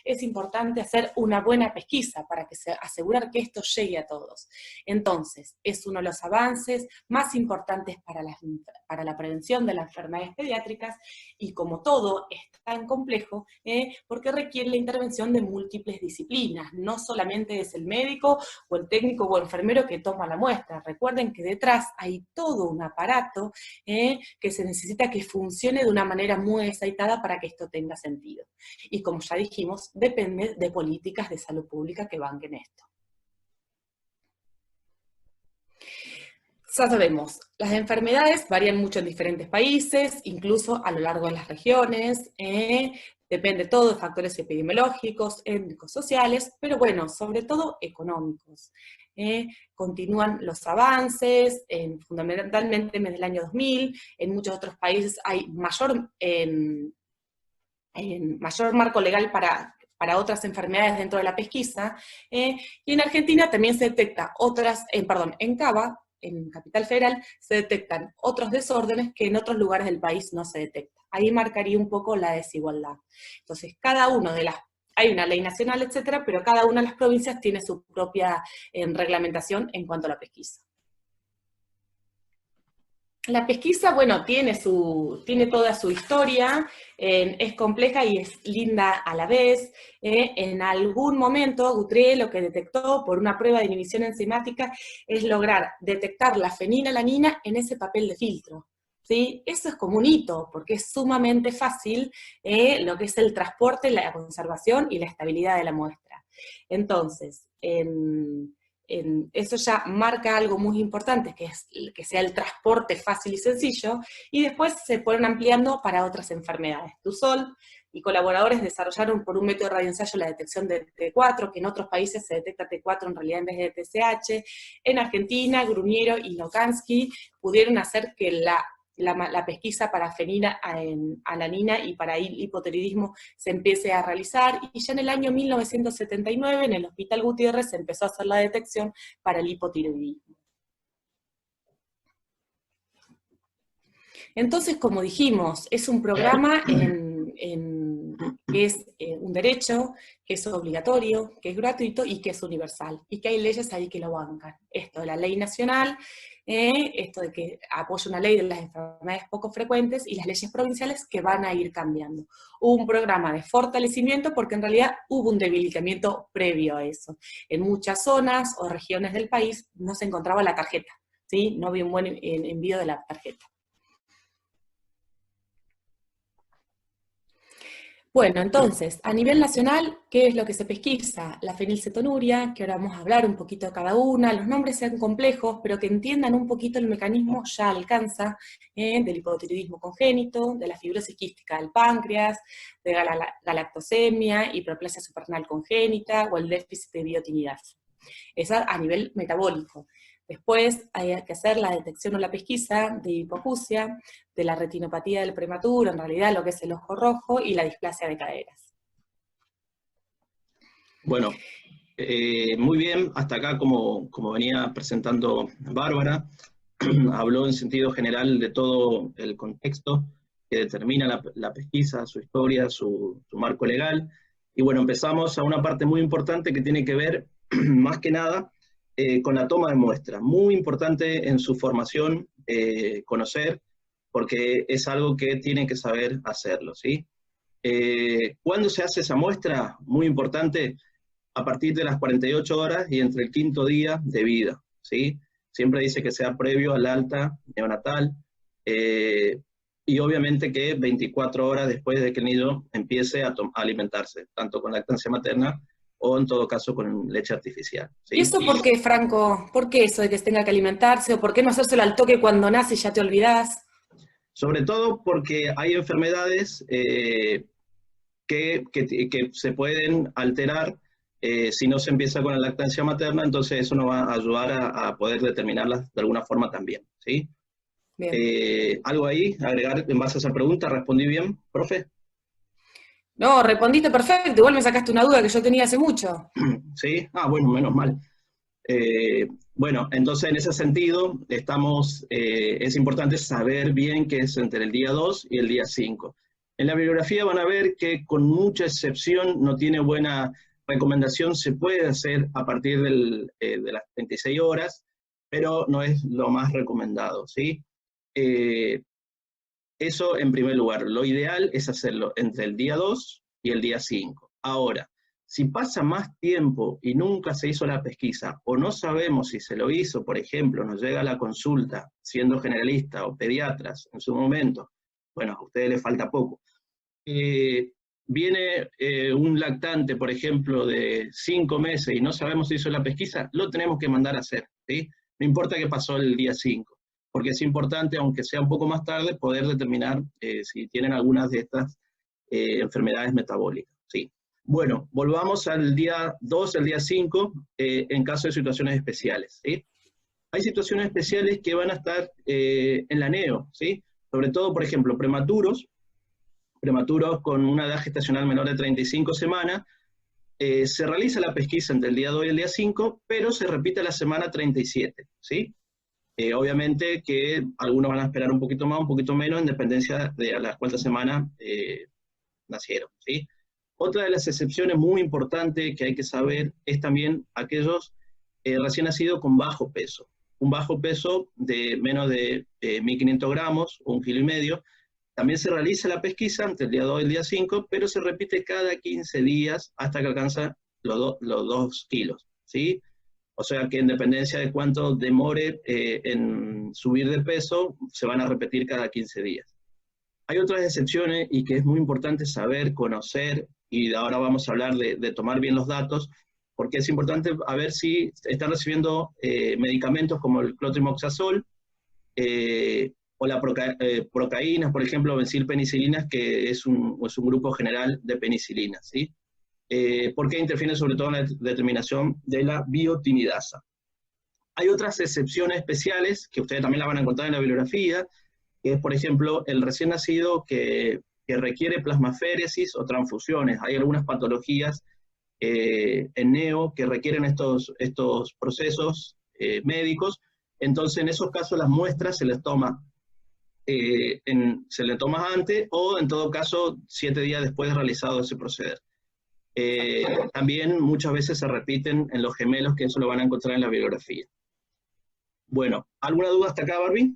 es importante hacer una buena pesquisa para asegurar que esto llegue a todos. Entonces, es uno de los avances más importantes para la prevención de las enfermedades pediátricas, y como todo es tan complejo, porque requiere la intervención de múltiples disciplinas, no solamente es el médico o el técnico o el enfermero que toma la muestra. Recuerden que detrás hay todo un aparato que se necesita que funcione de una manera muy aceitada para que esto tenga sentido. Y como ya dijimos, depende de políticas de salud pública que banquen esto. Ya sabemos, las enfermedades varían mucho en diferentes países, incluso a lo largo de las regiones, depende todo de factores epidemiológicos, étnicos, sociales, pero bueno, sobre todo económicos. Continúan los avances, fundamentalmente desde el año 2000, en muchos otros países hay mayor marco legal para otras enfermedades dentro de la pesquisa, y en Argentina también se detecta en Cava, en Capital Federal, se detectan otros desórdenes que en otros lugares del país no se detectan. Ahí marcaría un poco la desigualdad. Entonces, hay una ley nacional, etcétera, pero cada una de las provincias tiene su propia reglamentación en cuanto a la pesquisa. La pesquisa, bueno, tiene toda su historia, es compleja y es linda a la vez. En algún momento, Guthrie lo que detectó por una prueba de inhibición enzimática es lograr detectar la fenilalanina en ese papel de filtro. ¿Sí? Eso es como un hito, porque es sumamente fácil lo que es el transporte, la conservación y la estabilidad de la muestra. Entonces, eso ya marca algo muy importante, que es que sea el transporte fácil y sencillo, y después se fueron ampliando para otras enfermedades. Tusol y colaboradores desarrollaron por un método de radioensayo la detección de T4, que en otros países se detecta T4 en realidad en vez de TSH. En Argentina, Grumiero y Lokansky pudieron hacer que la pesquisa para fenilalanina y para hipotiroidismo se empiece a realizar, y ya en el año 1979 en el Hospital Gutiérrez se empezó a hacer la detección para el hipotiroidismo. Entonces, como dijimos, es un programa que es un derecho, que es obligatorio, que es gratuito y que es universal, y que hay leyes ahí que lo bancan. Esto de la ley nacional, esto de que apoya una ley de las enfermedades poco frecuentes, y las leyes provinciales que van a ir cambiando. Hubo un programa de fortalecimiento porque en realidad hubo un debilitamiento previo a eso. En muchas zonas o regiones del país no se encontraba la tarjeta, ¿sí? No había un buen envío de la tarjeta. Bueno, entonces, a nivel nacional, ¿qué es lo que se pesquisa? La fenilcetonuria, que ahora vamos a hablar un poquito de cada una, los nombres sean complejos, pero que entiendan un poquito el mecanismo ya alcanza, del hipotiroidismo congénito, de la fibrosis quística del páncreas, de la galactosemia, hiperplasia suprarrenal congénita, o el déficit de biotinidasa. Esa a nivel metabólico. Después hay que hacer la detección o la pesquisa de hipoacusia, de la retinopatía del prematuro, en realidad lo que es el ojo rojo, y la displasia de caderas. Bueno, muy bien, hasta acá como venía presentando Bárbara, habló en sentido general de todo el contexto que determina la pesquisa, su historia, su marco legal, y bueno, empezamos a una parte muy importante que tiene que ver, más que nada, con la toma de muestras. Muy importante en su formación conocer, porque es algo que tienen que saber hacerlo, ¿sí? ¿Cuándo se hace esa muestra? Muy importante, a partir de las 48 horas y entre el quinto día de vida, ¿sí? Siempre dice que sea previo al alta neonatal, y obviamente que 24 horas después de que el niño empiece a alimentarse, tanto con lactancia materna o en todo caso con leche artificial, ¿sí? ¿Y eso por qué, Franco? ¿Por qué eso de que tenga que alimentarse? ¿O por qué no hacérselo al toque cuando nace y ya te olvidás? Sobre todo porque hay enfermedades que se pueden alterar si no se empieza con la lactancia materna, entonces eso nos va a ayudar a poder determinarlas de alguna forma también, ¿sí? ¿Algo ahí, agregar en base a esa pregunta? ¿Respondí bien, profe? No, respondiste perfecto, igual me sacaste una duda que yo tenía hace mucho. ¿Sí? Ah, bueno, menos mal. Bueno, entonces en ese sentido es importante saber bien qué es entre el día 2 y el día 5. En la bibliografía van a ver que con mucha excepción no tiene buena recomendación, se puede hacer a partir de las 36 horas, pero no es lo más recomendado, ¿sí? Eso en primer lugar. Lo ideal es hacerlo entre el día 2 y el día 5. Ahora, si pasa más tiempo y nunca se hizo la pesquisa, o no sabemos si se lo hizo, por ejemplo, nos llega a la consulta, siendo generalista o pediatras en su momento, bueno, a ustedes les falta poco, viene un lactante, por ejemplo, de 5 meses y no sabemos si hizo la pesquisa, lo tenemos que mandar a hacer, ¿sí? No importa que pasó el día 5, porque es importante, aunque sea un poco más tarde, poder determinar si tienen algunas de estas enfermedades metabólicas, ¿sí? Bueno, volvamos al día 2, al día 5, en caso de situaciones especiales, ¿sí? Hay situaciones especiales que van a estar en la NEO, ¿sí? Sobre todo, por ejemplo, prematuros con una edad gestacional menor de 35 semanas, se realiza la pesquisa entre el día 2 y el día 5, pero se repite la semana 37, ¿sí? Obviamente que algunos van a esperar un poquito más, un poquito menos, en dependencia de a las cuántas semanas nacieron, ¿sí? Otra de las excepciones muy importantes que hay que saber es también aquellos recién nacidos con bajo peso. Un bajo peso de menos de 1.500 gramos o 1,5 kg. También se realiza la pesquisa entre el día 2 y el día 5, pero se repite cada 15 días hasta que alcanza los 2 kilos, ¿sí? O sea que en dependencia de cuánto demore en subir de peso, se van a repetir cada 15 días. Hay otras excepciones y que es muy importante saber, conocer, y ahora vamos a hablar de tomar bien los datos, porque es importante a ver si están recibiendo medicamentos como el clotrimoxazol, o la procaínas, por ejemplo, benzilpenicilinas, que es un grupo general de penicilinas, ¿sí? Porque interfiere sobre todo en la determinación de la biotinidasa. Hay otras excepciones especiales, que ustedes también las van a encontrar en la bibliografía, que es, por ejemplo, el recién nacido que requiere plasmaféresis o transfusiones. Hay algunas patologías en NEO que requieren estos procesos médicos. Entonces, en esos casos, las muestras se les toma antes, o en todo caso 7 días después de realizado ese proceder. También muchas veces se repiten en los gemelos, que eso lo van a encontrar en la bibliografía. Bueno, ¿alguna duda hasta acá, Barbie?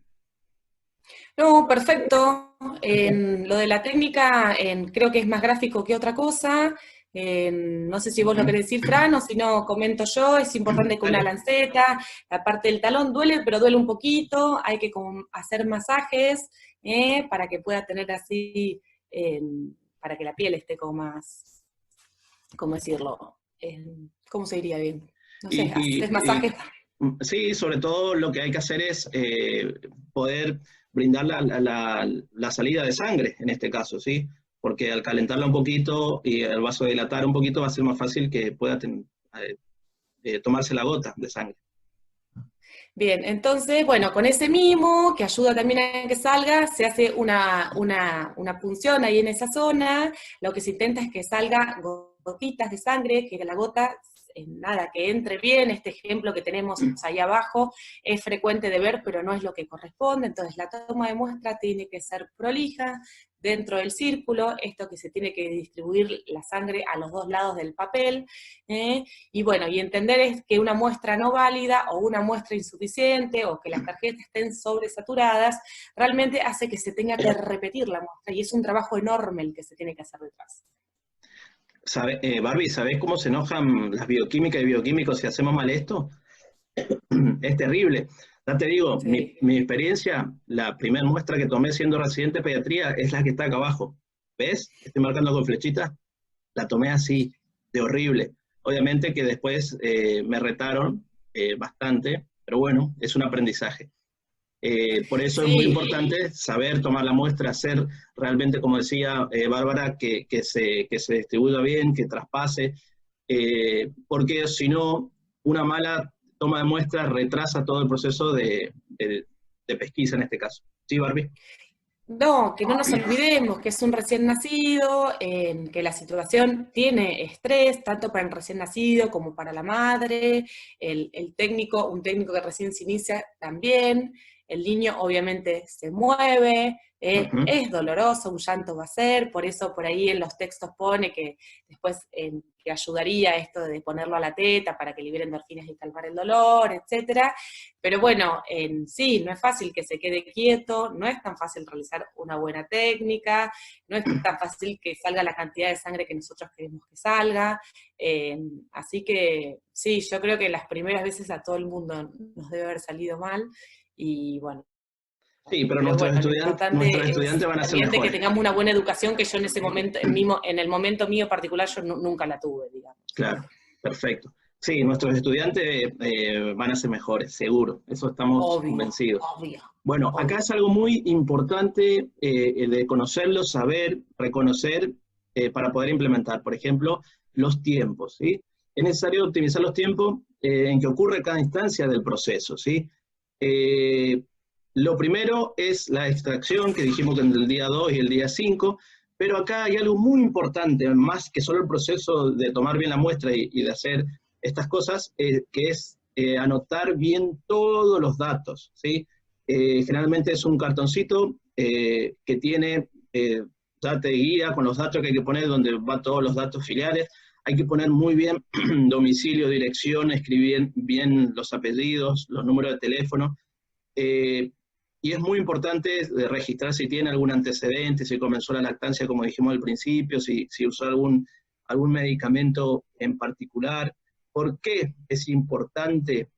No, perfecto. Lo de la técnica creo que es más gráfico que otra cosa. No sé si vos lo querés decir, Fran, o si no, comento yo. Es importante que una lanceta, la parte del talón duele, pero duele un poquito. Hay que hacer masajes para que pueda tener así, para que la piel esté como más, ¿cómo decirlo? ¿Cómo se diría bien? No sé, haces masajes. Sí, sobre todo lo que hay que hacer es poder brindar la salida de sangre, en este caso, ¿sí? Porque al calentarla un poquito y el vasodilatar un poquito va a ser más fácil que pueda tomarse la gota de sangre. Bien, entonces, bueno, con ese mimo, que ayuda también a que salga, se hace una punción ahí en esa zona. Lo que se intenta es que salga gotitas de sangre, que la gota, nada, que entre bien. Este ejemplo que tenemos ahí abajo es frecuente de ver, pero no es lo que corresponde. Entonces, la toma de muestra tiene que ser prolija, dentro del círculo, esto que se tiene que distribuir la sangre a los 2 lados del papel, y bueno, y entender es que una muestra no válida o una muestra insuficiente o que las tarjetas estén sobresaturadas, realmente hace que se tenga que repetir la muestra, y es un trabajo enorme el que se tiene que hacer detrás. Barbie, ¿sabés cómo se enojan las bioquímicas y bioquímicos si hacemos mal esto? Es terrible. Ya te digo, Sí. mi experiencia, la primera muestra que tomé siendo residente de pediatría es la que está acá abajo. ¿Ves? Estoy marcando con flechitas. La tomé así, de horrible. Obviamente que después me retaron bastante, pero bueno, es un aprendizaje. Por eso es muy Sí. importante saber tomar la muestra, hacer realmente, como decía Bárbara, que se distribuya bien, que traspase, porque si no, una mala toma de muestra retrasa todo el proceso de pesquisa en este caso. ¿Sí, Barbie? No, que no nos olvidemos que es un recién nacido, que la situación tiene estrés, tanto para el recién nacido como para la madre, un técnico que recién se inicia también. el niño obviamente se mueve, Ujú. es doloroso, un llanto va a ser, por eso por ahí en los textos pone que después que ayudaría esto de ponerlo a la teta para que libere endorfinas y calmar el dolor, etcétera. Pero bueno, sí, no es fácil que se quede quieto, no es tan fácil realizar una buena técnica, no es tan fácil que salga la cantidad de sangre que nosotros queremos que salga. Así que sí, yo creo que las primeras veces a todo el mundo nos debe haber salido mal y bueno. Sí, pero Pero bueno, lo nuestros importante es estudiantes van a ser también de que mejores. tengamos una buena educación, que yo en ese momento, en el momento mío particular, yo nunca la tuve, digamos. Claro, perfecto. Sí, nuestros estudiantes van a ser mejores, seguro, eso estamos Obvio, convencidos. obvio, Bueno, acá obvio. es algo muy importante el de conocerlo, saber, reconocer para poder implementar. Por ejemplo, los tiempos, ¿sí? Es necesario optimizar los tiempos en que ocurre cada instancia del proceso, ¿sí? Eh, lo primero es la extracción, que dijimos que en el día 2 y el día 5, pero acá hay algo muy importante, más que solo el proceso de tomar bien la muestra y de hacer estas cosas, que es anotar bien todos los datos, ¿sí? Generalmente es un cartoncito que tiene, ya te guía con los datos que hay que poner, donde van todos los datos filiales. Hay que poner muy bien domicilio, dirección, escribir bien los apellidos, los números de teléfono. Eh, y es muy importante registrar si tiene algún antecedente, si comenzó la lactancia, como dijimos al principio, si usó algún medicamento en particular. ¿Por qué es importante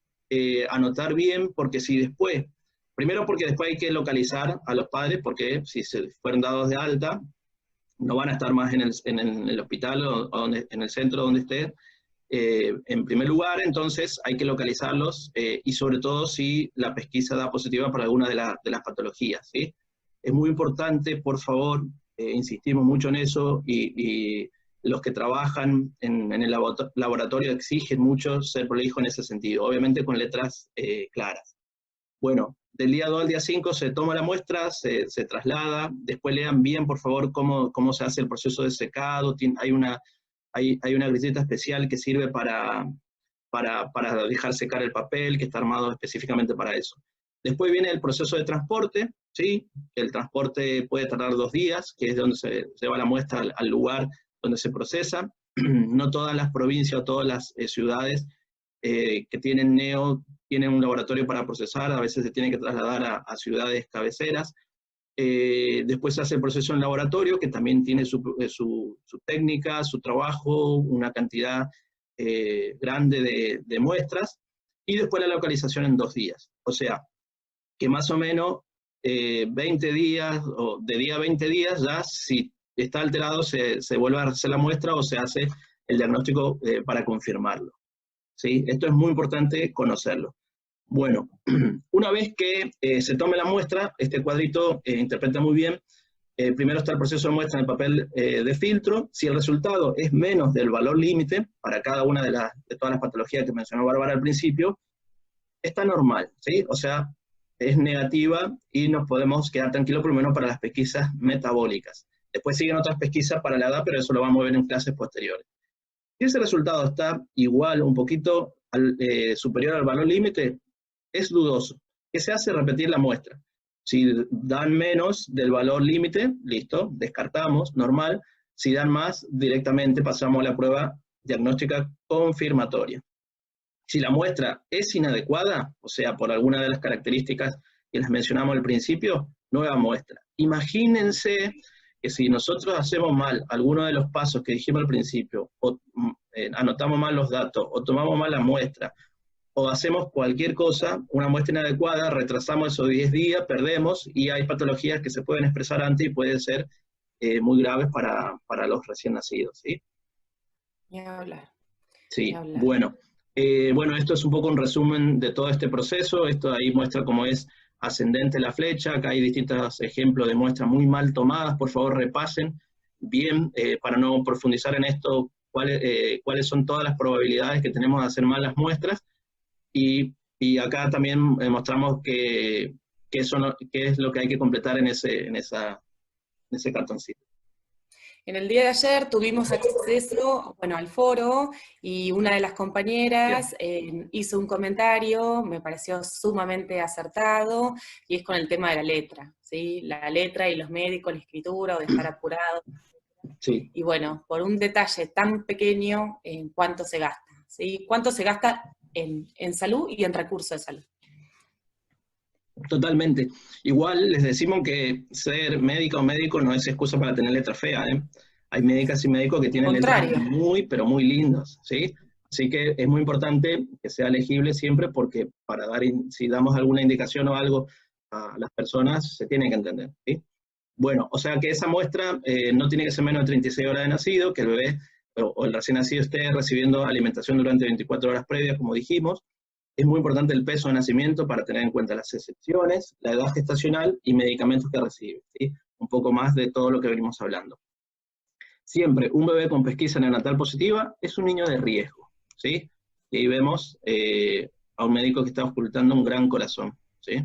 anotar bien? Porque si después, primero porque después hay que localizar a los padres, porque si se fueron dados de alta, no van a estar más en el hospital o en el centro donde esté, en primer lugar, entonces hay que localizarlos y sobre todo si la pesquisa da positiva para alguna de las patologías, ¿sí? Es muy importante, por favor, insistimos mucho en eso y los que trabajan en el laboratorio exigen mucho ser prolijo en ese sentido, obviamente con letras claras. Bueno, del día 2 al día 5 se toma la muestra, se traslada, después lean bien, por favor, cómo se hace el proceso de secado, hay una grilleta especial que sirve para dejar secar el papel, que está armado específicamente para eso. Después viene el proceso de transporte, ¿sí? El transporte puede tardar 2 días, que es donde se lleva la muestra al lugar donde se procesa. No todas las provincias o todas las ciudades que tienen NEO tienen un laboratorio para procesar, a veces se tiene que trasladar a ciudades cabeceras. Después se hace el proceso en laboratorio, que también tiene su técnica, su trabajo, una cantidad grande de muestras, y después la localización en 2 días. O sea, que más o menos 20 días, o de día a 20 días, ya si está alterado se vuelve a hacer la muestra o se hace el diagnóstico para confirmarlo, ¿sí? Esto es muy importante conocerlo. Bueno, una vez que se tome la muestra, este cuadrito interpreta muy bien. Primero está el proceso de muestra en el papel de filtro. Si el resultado es menos del valor límite para cada una de todas las patologías que mencionó Bárbara al principio, está normal, ¿sí? O sea, es negativa y nos podemos quedar tranquilos por lo menos para las pesquisas metabólicas. Después siguen otras pesquisas para la edad, pero eso lo vamos a ver en clases posteriores. Si ese resultado está igual, un poquito superior al valor límite, es dudoso. ¿Qué se hace? Repetir la muestra. Si dan menos del valor límite, listo, descartamos, normal. Si dan más, directamente pasamos a la prueba diagnóstica confirmatoria. Si la muestra es inadecuada, o sea, por alguna de las características que les mencionamos al principio, nueva muestra. Imagínense que si nosotros hacemos mal alguno de los pasos que dijimos al principio, o anotamos mal los datos, o tomamos mal la muestra, o hacemos cualquier cosa, una muestra inadecuada, retrasamos esos 10 días, perdemos, y hay patologías que se pueden expresar antes y pueden ser muy graves para los recién nacidos, ¿sí? Ni hablar, ni Sí, hablar. bueno. Bueno, esto es un poco un resumen de todo este proceso. Esto ahí muestra cómo es ascendente la flecha. Acá hay distintos ejemplos de muestras muy mal tomadas. Por favor, repasen bien para no profundizar en esto, cuáles son todas las probabilidades que tenemos de hacer mal las muestras. Y acá también mostramos qué es lo que hay que completar en ese cartoncito. En el día de ayer tuvimos acceso, bueno, al foro, y una de las compañeras hizo un comentario, me pareció sumamente acertado, y es con el tema de la letra, ¿sí? La letra y los médicos, la escritura, o de estar apurado. Sí. Y bueno, por un detalle tan pequeño, ¿en cuánto se gasta? ¿Sí? ¿Cuánto se gasta en salud y en recursos de salud? Totalmente. Igual les decimos que ser médica o médico no es excusa para tener letra fea, ¿eh? Hay médicas y médicos que tienen letras Contrario. muy, pero muy lindas, ¿sí? Así que es muy importante que sea legible siempre porque para dar, si damos alguna indicación o algo a las personas, se tiene que entender, ¿sí? Bueno, o sea que esa muestra no tiene que ser menos de 36 horas de nacido, que el bebé o el recién nacido esté recibiendo alimentación durante 24 horas previas, como dijimos. Es muy importante el peso de nacimiento para tener en cuenta las excepciones, la edad gestacional y medicamentos que recibe, ¿sí? Un poco más de todo lo que venimos hablando. Siempre un bebé con pesquisa neonatal positiva es un niño de riesgo, ¿sí? Y ahí vemos a un médico que está ocultando un gran corazón, ¿sí?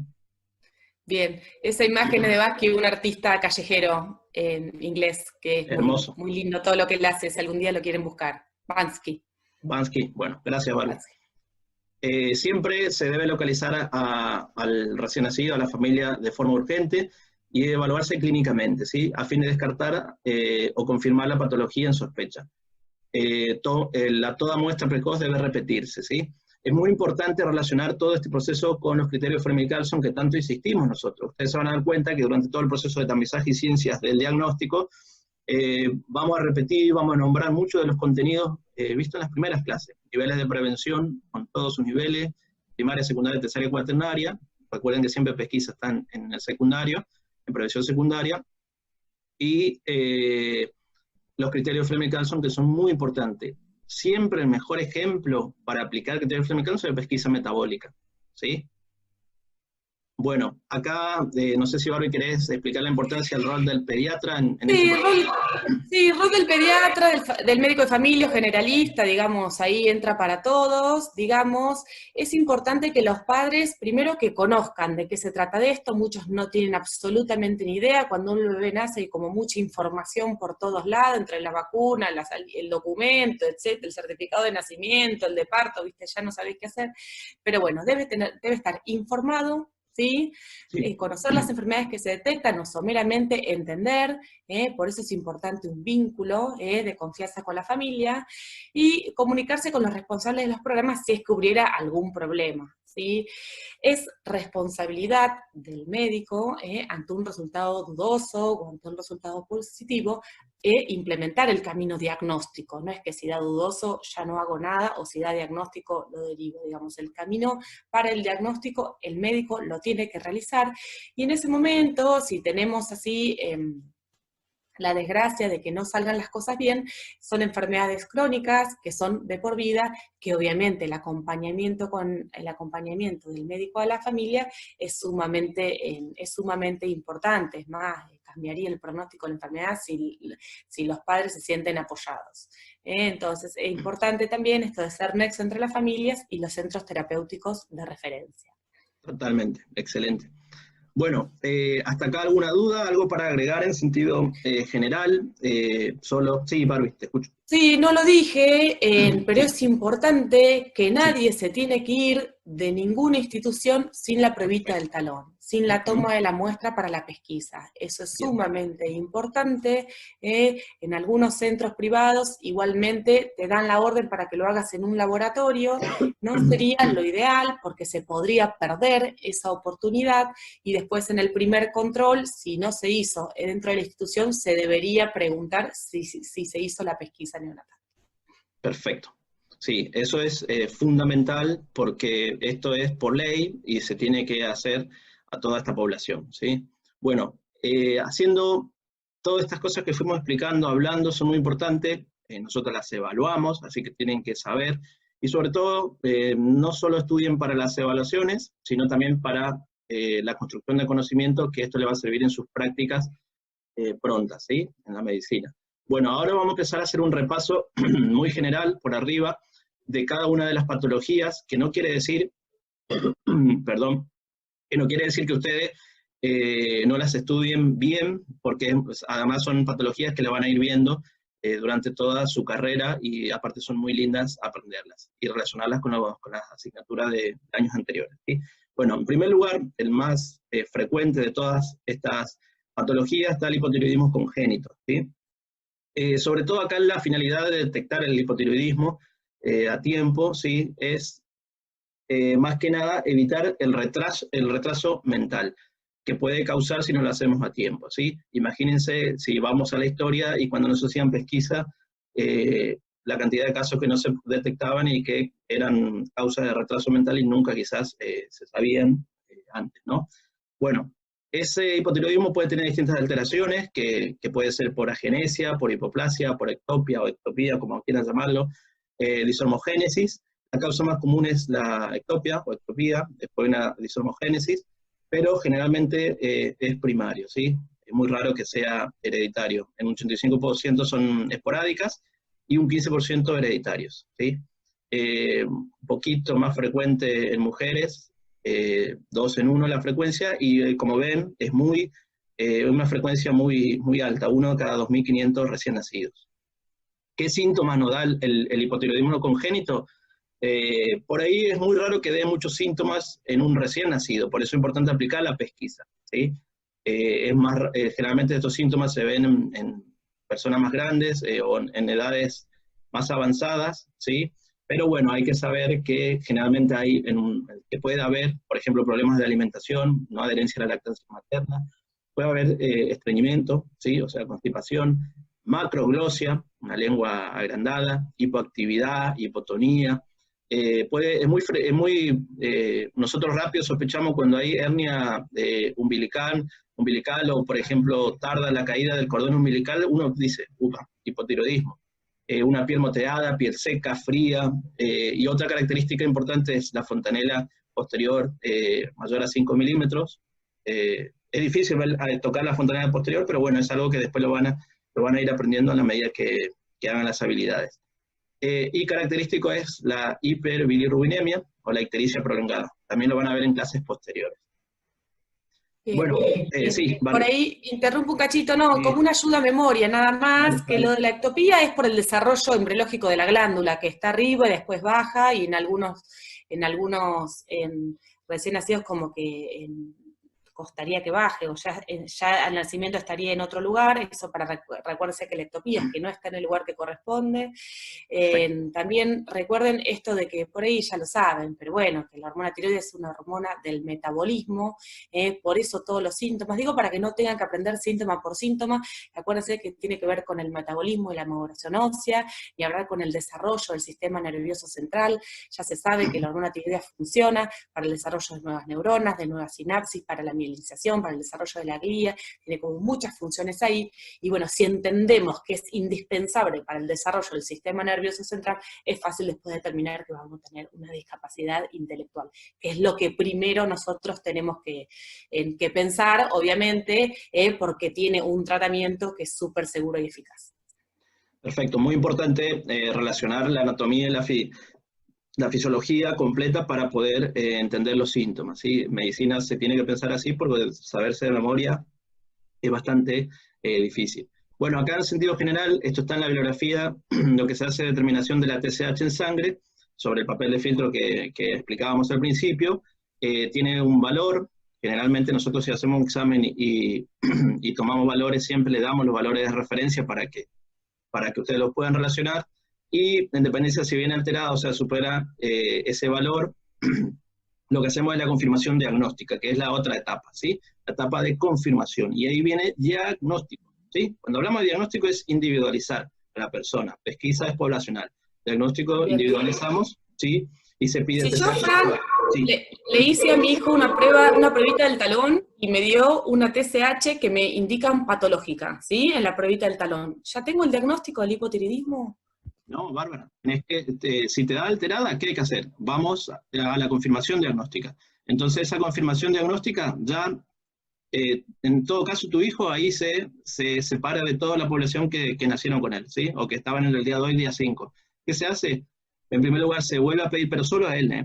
Bien, esa imagen es de Bansky, un artista callejero en inglés, que es muy, Hermoso. muy lindo todo lo que él hace, si algún día lo quieren buscar. Bansky. Bansky, bueno, gracias, Barbie. Bansky. Siempre se debe localizar al recién nacido, a la familia, de forma urgente y evaluarse clínicamente, ¿sí? A fin de descartar o confirmar la patología en sospecha. Toda muestra precoz debe repetirse, ¿sí? Es muy importante relacionar todo este proceso con los criterios Fermi-Carlson que tanto insistimos nosotros. Ustedes se van a dar cuenta que durante todo el proceso de tamizaje y ciencias del diagnóstico, vamos a repetir, vamos a nombrar muchos de los contenidos vistos en las primeras clases. Niveles de prevención, con todos sus niveles, primaria, secundaria, terciaria y cuaternaria. Recuerden que siempre pesquisa están en el secundario, en prevención secundaria. Y los criterios Fleming-Carlson, que son muy importantes. Siempre el mejor ejemplo para aplicar criterios Fleming-Carlson es pesquisa metabólica, ¿sí? Bueno, acá, no sé si Barbie querés explicar la importancia del rol del pediatra en Sí, este... rol del pediatra, del médico de familia generalista, digamos, ahí entra para todos, digamos. Es importante que los padres, primero que conozcan de qué se trata de esto, muchos no tienen absolutamente ni idea, cuando un bebé nace hay como mucha información por todos lados, entre la vacuna, el documento, etcétera, el certificado de nacimiento, el de parto, viste, ya no sabés qué hacer, pero bueno, debe estar informado, ¿sí? Sí. Conocer las enfermedades que se detectan, no someramente entender, por eso es importante un vínculo de confianza con la familia, y comunicarse con los responsables de los programas si es que hubiera algún problema, ¿sí? Es responsabilidad del médico, ante un resultado dudoso o ante un resultado positivo, implementar el camino diagnóstico. No es que si da dudoso ya no hago nada, o si da diagnóstico lo derivo. Digamos, el camino para el diagnóstico el médico lo tiene que realizar, y en ese momento, si tenemos así la desgracia de que no salgan las cosas bien, son enfermedades crónicas que son de por vida, que obviamente el acompañamiento del médico a la familia es sumamente importante. Es más, cambiaría el pronóstico de la enfermedad si los padres se sienten apoyados. Entonces es importante también esto de ser nexo entre las familias y los centros terapéuticos de referencia. Totalmente, excelente. Bueno, hasta acá alguna duda, algo para agregar en sentido general, solo, sí, Barbie, te escucho. Sí, no lo dije, pero es importante que Sí. nadie se tiene que ir de ninguna institución sin la pruebita del talón, sin la toma de la muestra para la pesquisa. Eso es Bien. sumamente importante. En algunos centros privados igualmente te dan la orden para que lo hagas en un laboratorio. No sería lo ideal porque se podría perder esa oportunidad, y después en el primer control, si no se hizo dentro de la institución, se debería preguntar si se hizo la pesquisa neonatal. Perfecto. Sí, eso es fundamental porque esto es por ley y se tiene que hacer a toda esta población, ¿sí? Bueno, haciendo todas estas cosas que fuimos explicando, hablando, son muy importantes. Nosotros las evaluamos, así que tienen que saber. Y sobre todo, no solo estudien para las evaluaciones, sino también para la construcción de conocimiento, que esto le va a servir en sus prácticas prontas, ¿sí? En la medicina. Bueno, ahora vamos a empezar a hacer un repaso muy general, por arriba, de cada una de las patologías, que no quiere decir, perdón, que no quiere decir que ustedes no las estudien bien, porque pues, además son patologías que le van a ir viendo durante toda su carrera, y aparte son muy lindas aprenderlas y relacionarlas con las asignaturas de años anteriores, ¿sí? Bueno, en primer lugar, el más frecuente de todas estas patologías está el hipotiroidismo congénito, ¿sí? Sobre todo acá la finalidad de detectar el hipotiroidismo a tiempo, ¿sí? Es más que nada evitar el retraso mental que puede causar si no lo hacemos a tiempo, ¿sí? Imagínense si vamos a la historia y cuando nos hacían pesquisa, la cantidad de casos que no se detectaban y que eran causa de retraso mental y nunca quizás se sabían antes, ¿no? Bueno, ese hipotiroidismo puede tener distintas alteraciones, que puede ser por agenesia, por hipoplasia, por ectopia o ectopía, como quieran llamarlo, disomogénesis. La causa más común es la ectopia o ectopía, después una disomogénesis, pero generalmente es primario, ¿sí? Es muy raro que sea hereditario. En un 85% son esporádicas y un 15% hereditarios, ¿sí? Un poquito más frecuente en mujeres, 2 en 1 la frecuencia, y como ven, es una frecuencia muy alta, 1 de cada 2.500 recién nacidos. ¿Qué síntomas nos da el hipotiroidismo congénito? Por ahí es muy raro que dé muchos síntomas en un recién nacido, por eso es importante aplicar la pesquisa, ¿sí? Generalmente estos síntomas se ven en personas más grandes o en edades más avanzadas, ¿sí? Pero bueno, hay que saber que generalmente que puede haber, por ejemplo, problemas de alimentación, no adherencia a la lactancia materna, puede haber estreñimiento, ¿sí? O sea, constipación, macroglosia, una lengua agrandada, hipoactividad, hipotonía. Nosotros rápido sospechamos cuando hay hernia umbilical, o por ejemplo tarda la caída del cordón umbilical, uno dice, upa, hipotiroidismo. Una piel moteada, piel seca, fría, y otra característica importante es la fontanela posterior mayor a 5 milímetros. Es difícil tocar la fontanela posterior, pero bueno, es algo que después lo van a ir aprendiendo a la medida que hagan las habilidades. Y característico es la hiperbilirrubinemia o la ictericia prolongada. También lo van a ver en clases posteriores. Bueno, sí, por ahí interrumpo un cachito, no, como una ayuda a memoria, nada más, que lo de la ectopía es por el desarrollo embriológico de la glándula, que está arriba y después baja, y en algunos recién nacidos como que costaría que baje, o ya al nacimiento estaría en otro lugar. Eso recuérdense que la ectopía es que no está en el lugar que corresponde. También recuerden esto de que por ahí ya lo saben, pero bueno, que la hormona tiroides es una hormona del metabolismo, por eso todos los síntomas, digo para que no tengan que aprender síntoma por síntoma, acuérdense que tiene que ver con el metabolismo y la maduración ósea, y hablar con el desarrollo del sistema nervioso central. Ya se sabe que la hormona tiroides funciona para el desarrollo de nuevas neuronas, de nuevas sinapsis, para la mielinización, para el desarrollo de la glía, tiene como muchas funciones ahí, y bueno, si entendemos que es indispensable para el desarrollo del sistema nervioso central, es fácil después determinar que vamos a tener una discapacidad intelectual, que es lo que primero nosotros tenemos que pensar, obviamente, porque tiene un tratamiento que es súper seguro y eficaz. Perfecto, muy importante relacionar la anatomía y la fisiología completa para poder entender los síntomas, ¿sí? Medicina se tiene que pensar así porque saberse de memoria es bastante difícil. Bueno, acá en sentido general, esto está en la bibliografía, lo que se hace determinación de la TSH en sangre, sobre el papel de filtro que explicábamos al principio, tiene un valor. Generalmente nosotros si hacemos un examen y tomamos valores, siempre le damos los valores de referencia para que ustedes los puedan relacionar, y en dependencia si viene alterado, o sea, supera ese valor, lo que hacemos es la confirmación diagnóstica, que es la otra etapa, ¿sí? La etapa de confirmación, y ahí viene diagnóstico, ¿sí? Cuando hablamos de diagnóstico es individualizar a la persona, pesquisa es poblacional, diagnóstico individualizamos, ¿sí? Y se pide... Si yo, Fran, le hice a mi hijo una pruebita del talón y me dio una TSH que me indican patológica, ¿sí? En la pruebita del talón. ¿Ya tengo el diagnóstico del hipotiroidismo? No, Bárbara, si te da alterada, ¿qué hay que hacer? Vamos a la confirmación diagnóstica. Entonces esa confirmación diagnóstica ya, en todo caso tu hijo ahí se separa de toda la población que nacieron con él, ¿sí? O que estaban en el día de hoy, día 5. ¿Qué se hace? En primer lugar se vuelve a pedir, pero solo a él,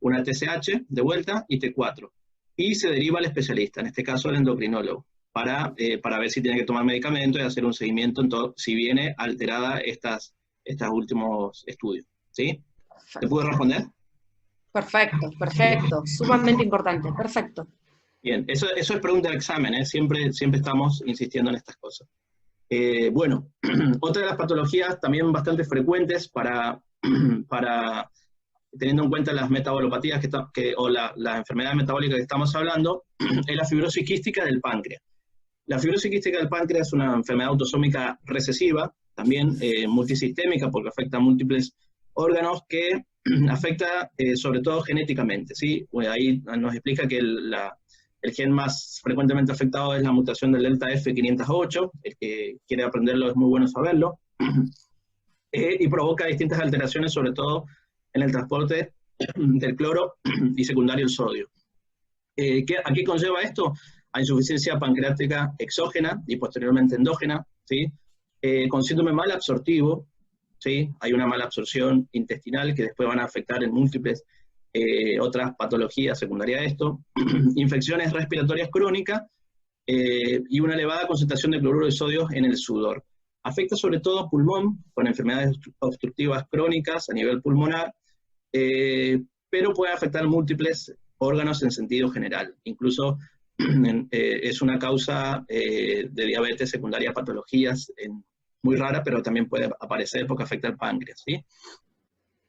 una TSH de vuelta y T4. y se deriva al especialista, en este caso al endocrinólogo, para ver si tiene que tomar medicamento y hacer un seguimiento en todo, si viene alterada estos últimos estudios. ¿Sí? ¿Te puedo responder? Perfecto, perfecto, sumamente importante, perfecto. Bien, eso es pregunta de examen, ¿eh? Siempre estamos insistiendo en estas cosas. Bueno, otra de las patologías también bastante frecuentes teniendo en cuenta las metabolopatías o las enfermedades metabólicas que estamos hablando, es la fibrosis quística del páncreas. La fibrosis quística del páncreas es una enfermedad autosómica recesiva, también multisistémica, porque afecta a múltiples órganos, que afecta sobre todo genéticamente, ¿sí? Bueno, ahí nos explica que el gen más frecuentemente afectado es la mutación del delta F508, el que quiere aprenderlo es muy bueno saberlo, y provoca distintas alteraciones, sobre todo en el transporte del cloro y secundario el sodio. ¿A qué conlleva esto? A insuficiencia pancreática exógena y posteriormente endógena, ¿sí? Con síndrome mal absortivo, ¿sí? Hay una mala absorción intestinal que después van a afectar en múltiples otras patologías secundarias a esto, infecciones respiratorias crónicas y una elevada concentración de cloruro de sodio en el sudor. Afecta sobre todo pulmón, con enfermedades obstructivas crónicas a nivel pulmonar, pero puede afectar múltiples órganos en sentido general. Incluso es una causa de diabetes secundaria a patologías muy rara, pero también puede aparecer porque afecta al páncreas, ¿sí?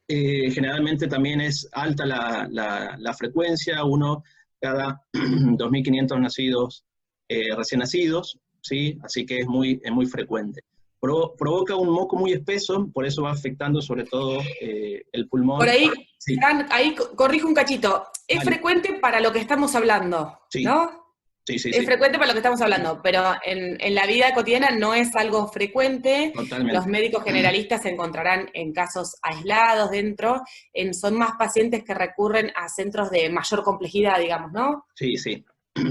Generalmente también es alta la frecuencia, uno cada 2.500 nacidos, recién nacidos, ¿sí? Así que es muy frecuente. Provoca un moco muy espeso, por eso va afectando sobre todo el pulmón. Por ahí, sí. ahí corrijo un cachito, es Vale. frecuente para lo que estamos hablando, Sí. ¿no? Sí, es frecuente para lo que estamos hablando, pero en la vida cotidiana no es algo frecuente. Totalmente. Los médicos generalistas se encontrarán en casos aislados dentro, son más pacientes que recurren a centros de mayor complejidad, digamos, ¿no? Sí, sí,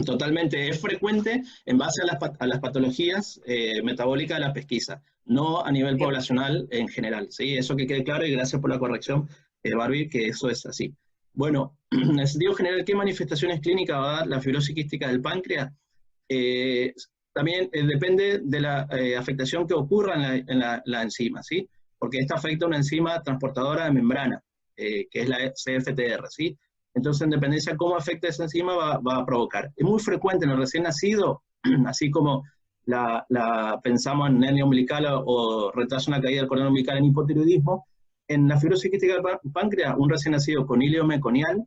totalmente. Es frecuente en base a las patologías metabólicas de la pesquisa, no a nivel Bien. poblacional en general, ¿sí? Eso que quede claro y gracias por la corrección, Barbie, que eso es así. Bueno, en el sentido general, ¿qué manifestaciones clínicas va a dar la fibrosis quística del páncreas? También depende de la afectación que ocurra en la enzima, ¿sí? Porque esta afecta a una enzima transportadora de membrana, que es la CFTR, ¿sí? Entonces, en dependencia de cómo afecta esa enzima, va a provocar. Es muy frecuente en el recién nacido, así como pensamos en hernia umbilical o retraso en la caída del cordón umbilical en hipotiroidismo, en la fibrosis quística del páncreas, un recién nacido con hilio meconial,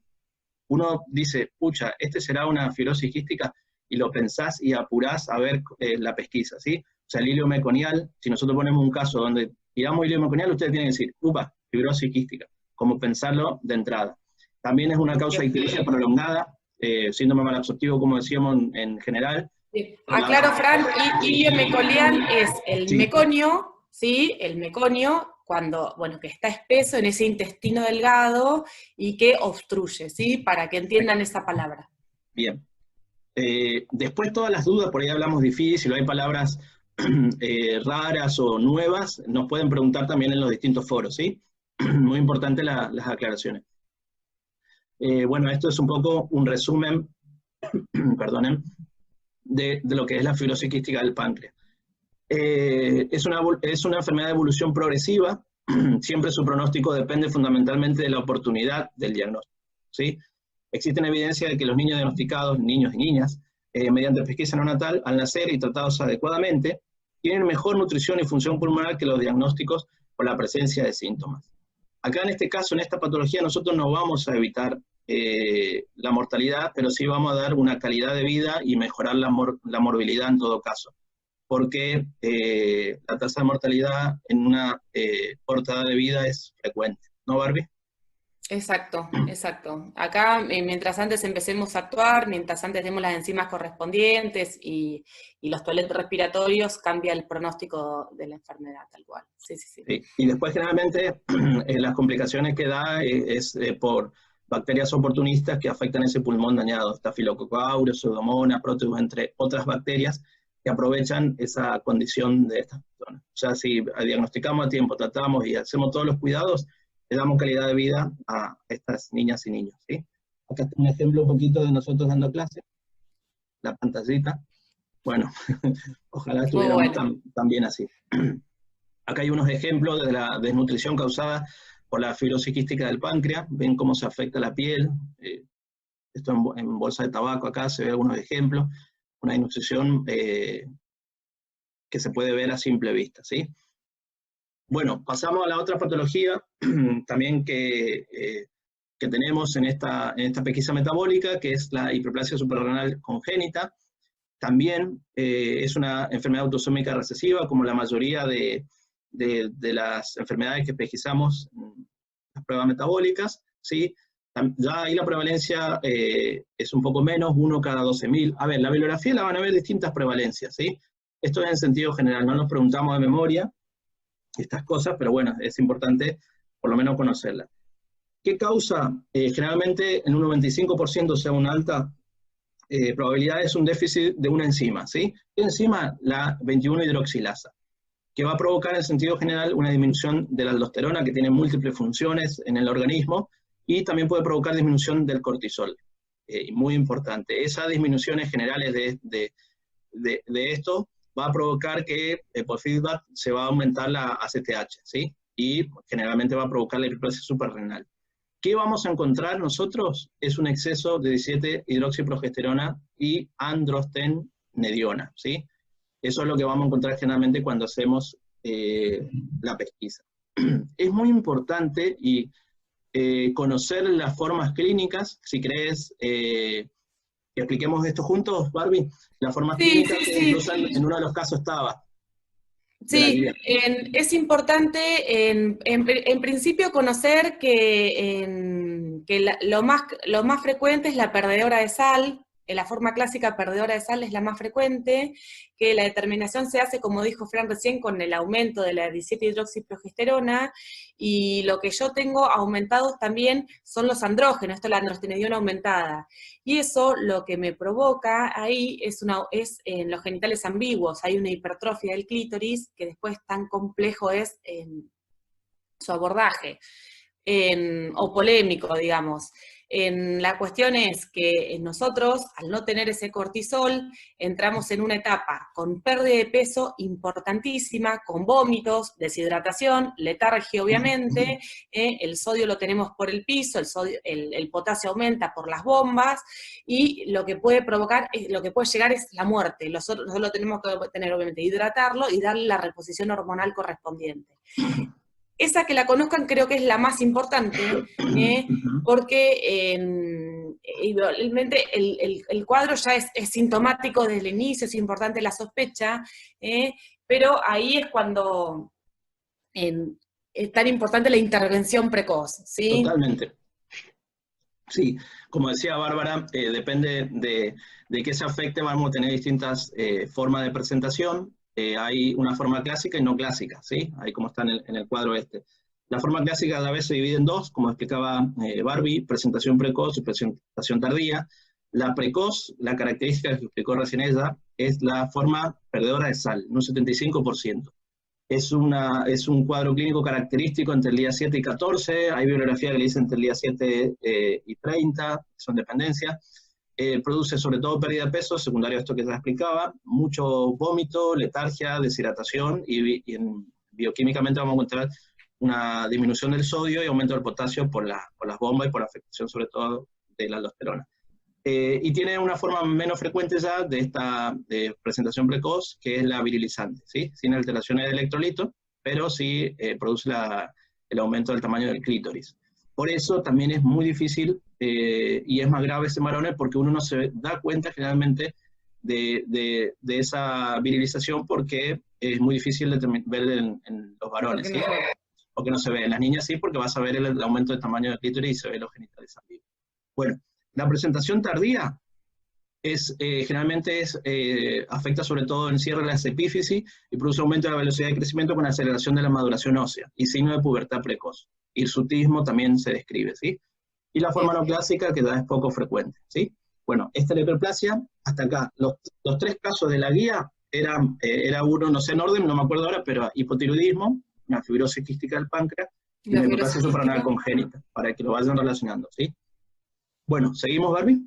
uno dice, pucha, este será una fibrosis quística, y lo pensás y apurás a ver la pesquisa, ¿sí? O sea, el hilio meconial, si nosotros ponemos un caso donde tiramos hilio meconial, ustedes tienen que decir, upa, fibrosis quística, como pensarlo de entrada. También es una causa de ictericia prolongada, síndrome malabsortivo, como decíamos en general. Sí. Aclaro, Fran, hilio meconial es el Sí. meconio, ¿sí? El meconio, que está espeso en ese intestino delgado y que obstruye, ¿sí? Para que entiendan esa palabra. Bien. Después todas las dudas, por ahí hablamos difícil, o hay palabras raras o nuevas, nos pueden preguntar también en los distintos foros, ¿sí? Muy importante las aclaraciones. Bueno, esto es un poco un resumen, perdonen, de lo que es la fibrosis quística del páncreas. Es una enfermedad de evolución progresiva, siempre su pronóstico depende fundamentalmente de la oportunidad del diagnóstico, ¿sí? Existen evidencias de que los niños diagnosticados, niños y niñas, mediante pesquisa neonatal, al nacer y tratados adecuadamente, tienen mejor nutrición y función pulmonar que los diagnósticos por la presencia de síntomas. Acá en este caso, en esta patología, nosotros no vamos a evitar la mortalidad, pero sí vamos a dar una calidad de vida y mejorar la morbilidad en todo caso, porque la tasa de mortalidad en una corta edad de vida es frecuente, ¿no, Barbie? Exacto, exacto. Acá, mientras antes empecemos a actuar, mientras antes demos las enzimas correspondientes y los toiletes respiratorios, cambia el pronóstico de la enfermedad, tal cual. Sí, sí, sí. Sí. Y después generalmente las complicaciones que da es por bacterias oportunistas que afectan ese pulmón dañado, Staphylococcus aureus, Pseudomonas, Proteus, entre otras bacterias que aprovechan esa condición de estas personas. O sea, si diagnosticamos a tiempo, tratamos y hacemos todos los cuidados, le damos calidad de vida a estas niñas y niños, ¿sí? Acá está un ejemplo un poquito de nosotros dando clase, la pantallita. Bueno, ojalá estuviéramos también así. Acá hay unos ejemplos de la desnutrición causada por la fibrosis quística del páncreas. Ven cómo se afecta la piel. Esto en bolsa de tabaco acá se ve algunos ejemplos. Una desnutrición que se puede ver a simple vista, ¿sí? Bueno, pasamos a la otra patología también que tenemos en esta pesquisa metabólica, que es la hiperplasia suprarrenal congénita. También es una enfermedad autosómica recesiva, como la mayoría de las enfermedades que pesquisamos en las pruebas metabólicas, ¿sí? Ya ahí la prevalencia es un poco menos, 1 cada 12.000. A ver, la bibliografía la van a ver distintas prevalencias, ¿sí? Esto es en sentido general, no nos preguntamos de memoria estas cosas, pero bueno, es importante por lo menos conocerlas. ¿Qué causa? Generalmente en un 95%, o sea, una alta probabilidad, es un déficit de una enzima, ¿sí? ¿Qué enzima? La 21-hidroxilasa, que va a provocar en sentido general una disminución de la aldosterona, que tiene múltiples funciones en el organismo, y también puede provocar disminución del cortisol. Muy importante. Esas disminuciones generales de esto va a provocar que por feedback se va a aumentar la ACTH, ¿sí? Y generalmente va a provocar la hiperplasia suprarrenal. ¿Qué vamos a encontrar nosotros? Es un exceso de 17-hidroxiprogesterona y androstenediona, ¿sí? Eso es lo que vamos a encontrar generalmente cuando hacemos la pesquisa. Es muy importante y conocer las formas clínicas. Si querés que expliquemos esto juntos, Barbie, las formas clínicas que incluso en uno de los casos estaba. Sí, es importante en principio conocer que lo más frecuente es la perdedora de sal. La forma clásica perdedora de sal es la más frecuente, que la determinación se hace, como dijo Fran recién, con el aumento de la 17-hidroxiprogesterona, y lo que yo tengo aumentados también son los andrógenos, esto es la androstenediona aumentada, y eso lo que me provoca ahí es en los genitales ambiguos, hay una hipertrofia del clítoris, que después tan complejo es su abordaje, o polémico, digamos. La cuestión es que nosotros, al no tener ese cortisol, entramos en una etapa con pérdida de peso importantísima, con vómitos, deshidratación, letargia obviamente, el sodio lo tenemos por el piso, el potasio aumenta por las bombas, y lo que puede provocar, lo que puede llegar es la muerte. Nosotros lo tenemos que tener, obviamente, hidratarlo y darle la reposición hormonal correspondiente. Esa, que la conozcan, creo que es la más importante, porque realmente el cuadro ya es sintomático desde el inicio, es importante la sospecha, pero ahí es cuando es tan importante la intervención precoz, ¿sí? Totalmente. Sí, como decía Bárbara, depende de qué se afecte, vamos a tener distintas formas de presentación. Hay una forma clásica y no clásica, ¿sí? Ahí como está en el cuadro este. La forma clásica a la vez se divide en dos, como explicaba Barbie, presentación precoz y presentación tardía. La precoz, la característica que explicó recién ella, es la forma perdedora de sal, un 75%. Es un cuadro clínico característico entre el día 7 y 14, hay bibliografía que le dice entre el día 7 y 30, son dependencias. Produce sobre todo pérdida de peso, secundario a esto que ya explicaba, mucho vómito, letargia, deshidratación, y bioquímicamente vamos a encontrar una disminución del sodio y aumento del potasio por las bombas y por la afectación sobre todo de la aldosterona. Y tiene una forma menos frecuente ya de esta presentación precoz, que es la virilizante, ¿sí? Sin alteraciones de electrolitos, pero sí produce el aumento del tamaño del clítoris. Por eso también es muy difícil y es más grave ese varones, porque uno no se da cuenta generalmente de esa virilización, porque es muy difícil de ver en los varones, ¿sí? Porque no se ve. En las niñas sí, porque vas a ver el aumento del tamaño del clítoris y se ve los genitales ambiguos. Bueno, la presentación tardía generalmente afecta sobre todo el cierre de las epífisis y produce aumento de la velocidad de crecimiento con aceleración de la maduración ósea y signo de pubertad precoz. Hirsutismo también se describe, ¿sí? Y la forma no clásica, que ya es poco frecuente, ¿sí? Bueno, esta es la hiperplasia. Hasta acá, los tres casos de la guía era uno, no sé en orden, no me acuerdo ahora, pero hipotiroidismo, una fibrosis quística del páncreas y una hiperplasia suprarrenal congénita, para que lo vayan relacionando, ¿sí? Bueno, ¿seguimos, Barbie?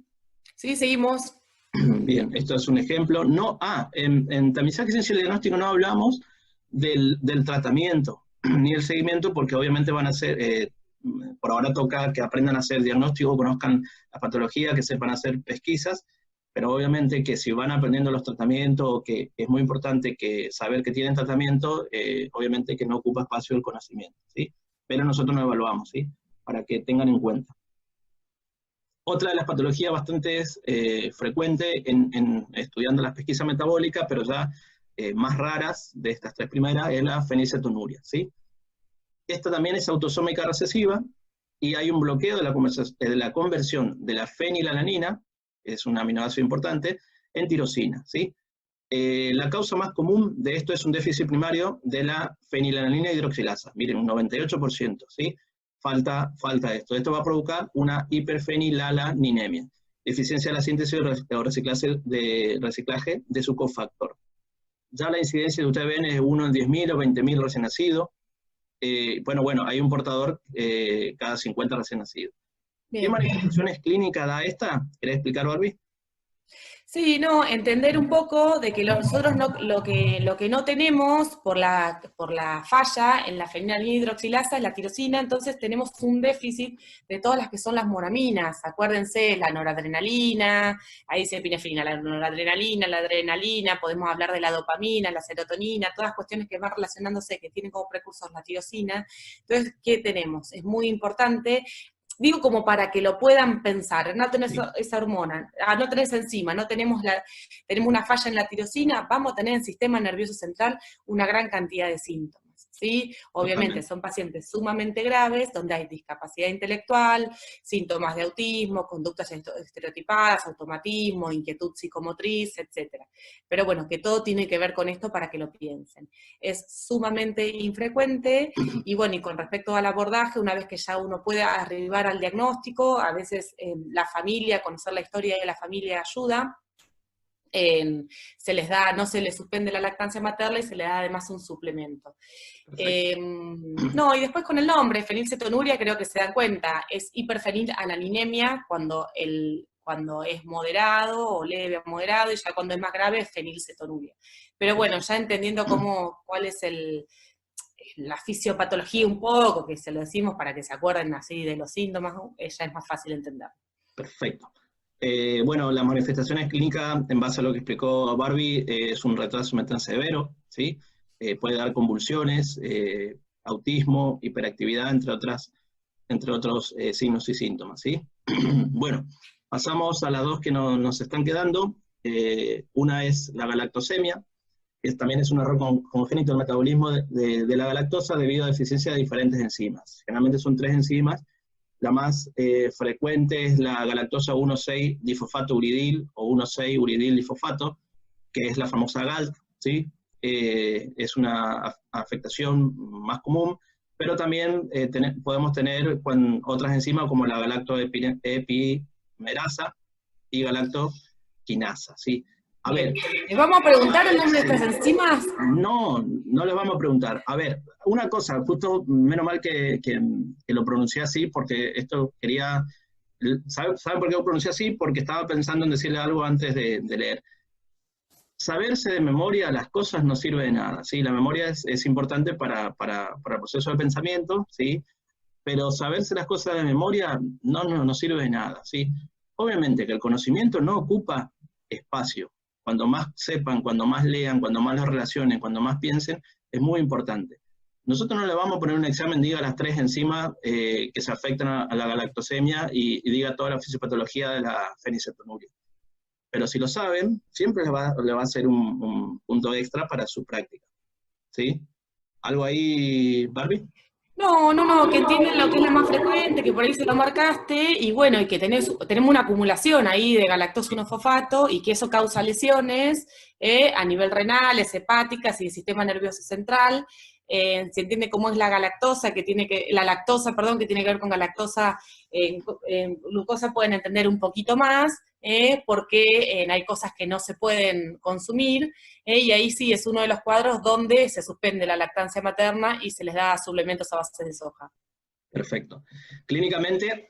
Sí, seguimos. Bien, esto es un ejemplo. No, en tamizaje esencial y diagnóstico no hablamos del tratamiento ni el seguimiento, porque obviamente van a ser, por ahora toca que aprendan a hacer diagnóstico, conozcan la patología, que sepan hacer pesquisas, pero obviamente que si van aprendiendo los tratamientos, que es muy importante que saber que tienen tratamiento, obviamente que no ocupa espacio el conocimiento, ¿sí? Pero nosotros no evaluamos, ¿sí? Para que tengan en cuenta. Otra de las patologías bastante frecuente en estudiando las pesquisas metabólicas, pero ya más raras de estas tres primeras, es la fenilcetonuria, ¿sí? Esta también es autosómica recesiva y hay un bloqueo de la conversión de la fenilalanina, que es un aminoácido importante, en tirosina, ¿sí? La causa más común de esto es un déficit primario de la fenilalanina hidroxilasa. Miren, un 98%, ¿sí? Falta esto. Esto va a provocar una hiperfenilalanemia, deficiencia de la síntesis o reciclaje de su cofactor. Ya la incidencia que ustedes ven es 1 en 10.000 o 20.000 recién nacidos. Bueno, hay un portador cada 50 recién nacidos. ¿Qué manifestaciones clínicas da esta? ¿Querés explicar, Barbie? Sí, no, entender un poco de que nosotros lo que no tenemos por la falla en la fenilalanina hidroxilasa es la tirosina, entonces tenemos un déficit de todas las que son las moraminas. Acuérdense, la noradrenalina, ahí dice epinefrina, la noradrenalina, la adrenalina, podemos hablar de la dopamina, la serotonina, todas cuestiones que van relacionándose, que tienen como precursor la tirosina. Entonces, ¿qué tenemos? Es muy importante. Digo como para que lo puedan pensar, no tenés esa hormona, no tenés enzima, tenemos una falla en la tirosina, vamos a tener en el sistema nervioso central una gran cantidad de síntomas. ¿Sí? Obviamente son pacientes sumamente graves, donde hay discapacidad intelectual, síntomas de autismo, conductas estereotipadas, automatismo, inquietud psicomotriz, etc. Pero bueno, que todo tiene que ver con esto para que lo piensen. Es sumamente infrecuente, y bueno, y con respecto al abordaje, una vez que ya uno puede arribar al diagnóstico, a veces la familia, conocer la historia de la familia ayuda. Se les da, no se les suspende la lactancia materna y se le da además un suplemento. No, y después con el nombre, fenilcetonuria, creo que se dan cuenta, es hiperfenilalanemia cuando es moderado o leve a moderado, y ya cuando es más grave es fenilcetonuria. Pero bueno, ya entendiendo cuál es la fisiopatología un poco, que se lo decimos para que se acuerden así de los síntomas, ya es más fácil entender. Perfecto. Bueno, las manifestaciones clínicas, en base a lo que explicó Barbie, es un retraso mental severo, ¿sí? Puede dar convulsiones, autismo, hiperactividad, entre otros signos y síntomas, ¿sí? Bueno, pasamos a las dos que nos están quedando. Una es la galactosemia, que también es un error congénito del metabolismo de la galactosa debido a deficiencia de diferentes enzimas. Generalmente son 3 enzimas. La más frecuente es la galactosa 1,6-difosfato uridil o 1,6-uridil-difosfato, que es la famosa GALT, ¿sí? Es una afectación más común, pero también podemos tener otras enzimas como la galactoepimerasa y galactoquinasa, ¿sí? A ver. ¿Les vamos a preguntar el nombre de estas enzimas? No les vamos a preguntar. A ver, una cosa, justo menos mal que lo pronuncié así, porque esto quería... ¿Saben por qué lo pronuncié así? Porque estaba pensando en decirle algo antes de leer. Saberse de memoria las cosas no sirve de nada, ¿sí? La memoria es importante para el proceso de pensamiento, ¿sí? Pero saberse las cosas de memoria no sirve de nada, ¿sí? Obviamente que el conocimiento no ocupa espacio. Cuando más sepan, cuando más lean, cuando más lo relacionen, cuando más piensen, es muy importante. Nosotros no le vamos a poner un examen, diga las 3 enzimas que se afectan a la galactosemia y diga toda la fisiopatología de la fenilcetonuria. Pero si lo saben, siempre le va a ser un punto extra para su práctica, ¿sí? ¿Algo ahí, Barbie? No, que entienden lo que es la más frecuente, que por ahí se lo marcaste, y bueno, y que tenemos una acumulación ahí de galactosa 1-fosfato, y que eso causa lesiones a nivel renales, hepáticas y del sistema nervioso central. Se entiende cómo es la galactosa, la lactosa, perdón, que tiene que ver con galactosa, glucosa pueden entender un poquito más, porque hay cosas que no se pueden consumir, y ahí sí es uno de los cuadros donde se suspende la lactancia materna y se les da suplementos a base de soja. Perfecto. Clínicamente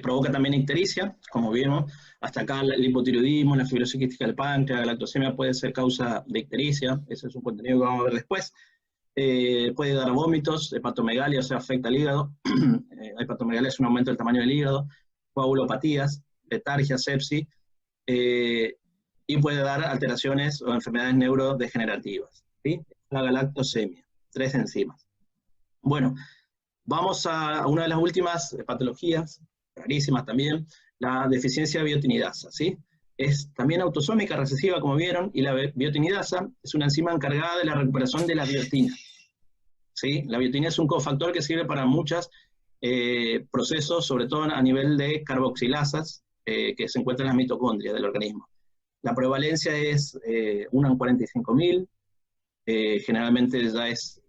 provoca también ictericia, como vimos, hasta acá el hipotiroidismo, la fibrosis quística del páncreas, la galactosemia puede ser causa de ictericia, ese es un contenido que vamos a ver después. Puede dar vómitos, hepatomegalia, o sea, afecta al hígado. Hepatomegalia es un aumento del tamaño del hígado, coagulopatías, letargia, sepsis, y puede dar alteraciones o enfermedades neurodegenerativas, ¿sí? La galactosemia, 3 enzimas. Bueno, vamos a una de las últimas patologías, rarísimas también, la deficiencia de biotinidasa, ¿sí? Es también autosómica recesiva, como vieron, y la biotinidasa es una enzima encargada de la recuperación de la biotina, ¿sí? La biotina es un cofactor que sirve para muchos procesos, sobre todo a nivel de carboxilasas, que se encuentran en las mitocondrias del organismo. La prevalencia es 1 en 45.000, generalmente ya es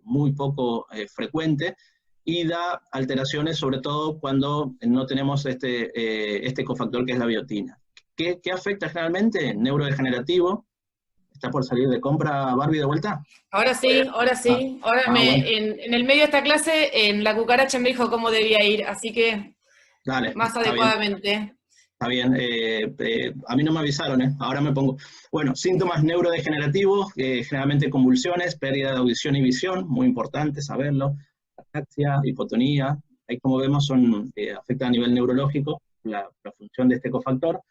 muy poco frecuente, y da alteraciones sobre todo cuando no tenemos este cofactor que es la biotina. ¿Qué afecta generalmente? Neurodegenerativo. ¿Está por salir de compra Barbie de vuelta? Ahora sí, ahora sí. Ahora Bueno. en el medio de esta clase, en la cucaracha me dijo cómo debía ir, así que Dale, más está bien. adecuadamente. Está bien, a mí no me avisaron, ahora me pongo. Bueno, síntomas neurodegenerativos, generalmente convulsiones, pérdida de audición y visión, muy importante saberlo, ataxia, hipotonía, ahí como vemos afecta a nivel neurológico la función de este cofactor,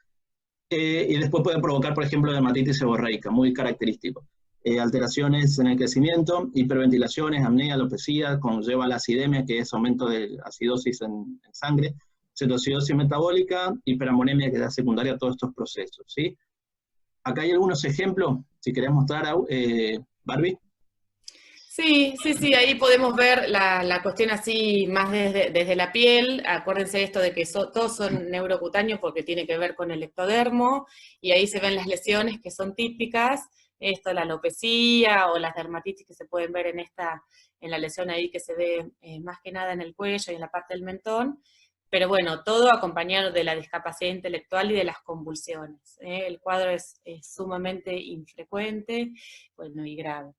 y después puede provocar, por ejemplo, dermatitis seborreica, muy característico. Alteraciones en el crecimiento, hiperventilaciones, apnea, alopecia, conlleva la acidemia, que es aumento de la acidosis en sangre, cetocidosis metabólica, hiperamonemia, que da secundaria a todos estos procesos, ¿sí? Acá hay algunos ejemplos, si querés mostrar, Barbie. Sí, ahí podemos ver la cuestión así más desde la piel. Acuérdense esto de que todos son neurocutáneos porque tiene que ver con el ectodermo, y ahí se ven las lesiones que son típicas, esto, la alopecia o las dermatitis que se pueden ver en la lesión ahí que se ve más que nada en el cuello y en la parte del mentón, pero bueno, todo acompañado de la discapacidad intelectual y de las convulsiones. El cuadro es sumamente infrecuente, bueno, y grave.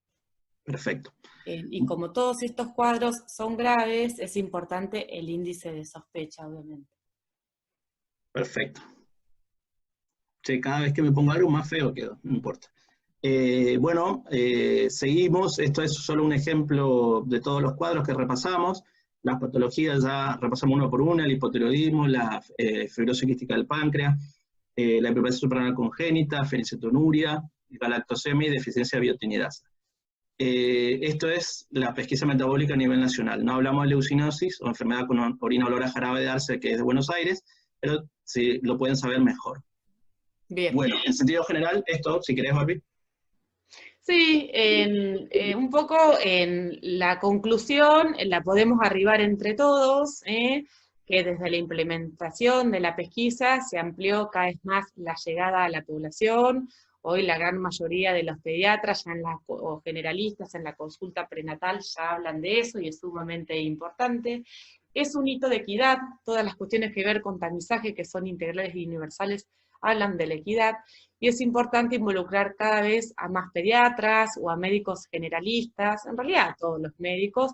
Perfecto. Y como todos estos cuadros son graves, es importante el índice de sospecha, obviamente. Perfecto. Sí, cada vez que me pongo algo más feo quedo, no importa. Bueno, seguimos. Esto es solo un ejemplo de todos los cuadros que repasamos. Las patologías ya repasamos uno por uno: el hipotiroidismo, la fibrosis quística del páncreas, la hiperplasia suprarrenal congénita, fenilcetonuria, galactosemia y deficiencia de biotinidasa. Esto es la pesquisa metabólica a nivel nacional. No hablamos de leucinosis o enfermedad con orina olor a jarabe de arce, que es de Buenos Aires, pero sí lo pueden saber mejor. Bien. Bueno, en sentido general, esto, si querés, Barbie. Sí, un poco en la conclusión la podemos arribar entre todos, que desde la implementación de la pesquisa se amplió cada vez más la llegada a la población. Hoy la gran mayoría de los pediatras o generalistas en la consulta prenatal ya hablan de eso y es sumamente importante. Es un hito de equidad, todas las cuestiones que ver con tamizaje, que son integrales y universales, hablan de la equidad, y es importante involucrar cada vez a más pediatras o a médicos generalistas, en realidad a todos los médicos,